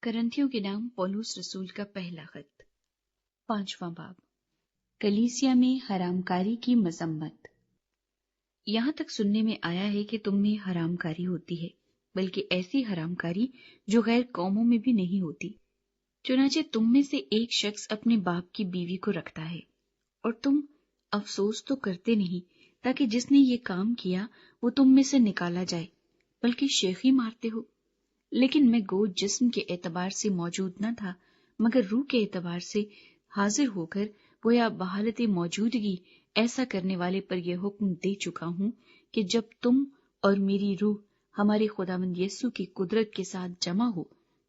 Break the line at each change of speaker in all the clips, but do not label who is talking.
کرنتھیوں کے نام پولس رسول کا پہلا خط 5واں باب کلیسیا میں حرام کاری کی مذمت۔ یہاں تک سننے میں آیا ہے کہ تم میں حرام کاری ہوتی ہے، بلکہ ایسی حرام کاری جو غیر قوموں میں بھی نہیں ہوتی۔ چنانچہ تم میں سے ایک شخص اپنے باپ کی بیوی کو رکھتا ہے، اور تم افسوس تو کرتے نہیں تاکہ جس نے یہ کام کیا وہ تم میں سے نکالا جائے، بلکہ شیخی مارتے ہو۔ لیکن میں گو جسم کے اعتبار سے موجود نہ تھا، مگر روح کے اعتبار سے حاضر ہو کر گویا بحالت موجودگی ایسا کرنے والے پر یہ حکم دے چکا ہوں کہ جب تم اور میری روح ہمارے خداوند یسوع کی قدرت کے ساتھ جمع ہو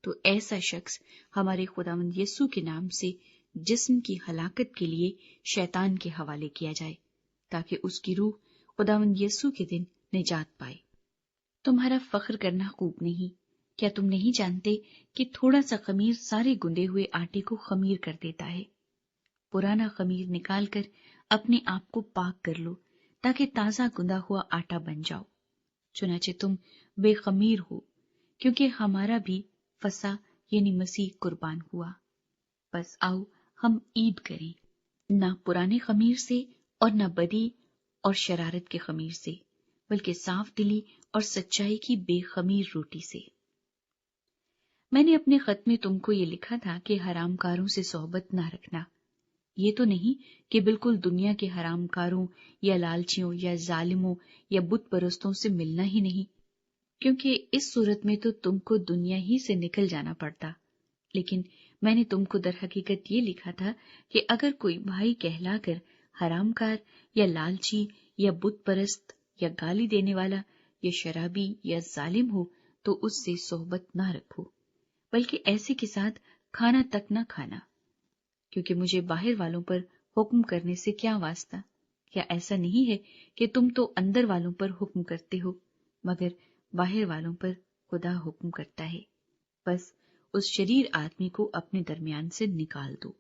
تو ایسا شخص ہمارے خداوند یسوع کے نام سے جسم کی ہلاکت کے لیے شیطان کے حوالے کیا جائے، تاکہ اس کی روح خداوند یسوع کے دن نجات پائے۔ تمہارا فخر کرنا خوب نہیں۔ کیا تم نہیں جانتے کہ تھوڑا سا خمیر سارے گندے ہوئے آٹے کو خمیر کر دیتا ہے؟ پرانا خمیر نکال کر اپنے آپ کو پاک کر لو تاکہ تازہ گندا ہوا آٹا بن جاؤ۔ چنانچہ تم بے خمیر ہو، کیونکہ ہمارا بھی فسح یعنی مسیح قربان ہوا۔ بس آؤ ہم عید کریں، نہ پرانے خمیر سے اور نہ بدی اور شرارت کے خمیر سے، بلکہ صاف دلی اور سچائی کی بے خمیر روٹی سے۔ میں نے اپنے خط میں تم کو یہ لکھا تھا کہ حرام کاروں سے صحبت نہ رکھنا۔ یہ تو نہیں کہ بالکل دنیا کے حرام کاروں یا لالچیوں یا ظالموں یا بت پرستوں سے ملنا ہی نہیں، کیونکہ اس صورت میں تو تم کو دنیا ہی سے نکل جانا پڑتا۔ لیکن میں نے تم کو در حقیقت یہ لکھا تھا کہ اگر کوئی بھائی کہلا کر حرام کار یا لالچی یا بت پرست یا گالی دینے والا یا شرابی یا ظالم ہو تو اس سے صحبت نہ رکھو، بلکہ ایسے کے ساتھ کھانا تک نہ کھانا، کیونکہ مجھے باہر والوں پر حکم کرنے سے کیا واسطہ؟ کیا ایسا نہیں ہے کہ تم تو اندر والوں پر حکم کرتے ہو، مگر باہر والوں پر خدا حکم کرتا ہے؟ بس اس شریر آدمی کو اپنے درمیان سے نکال دو۔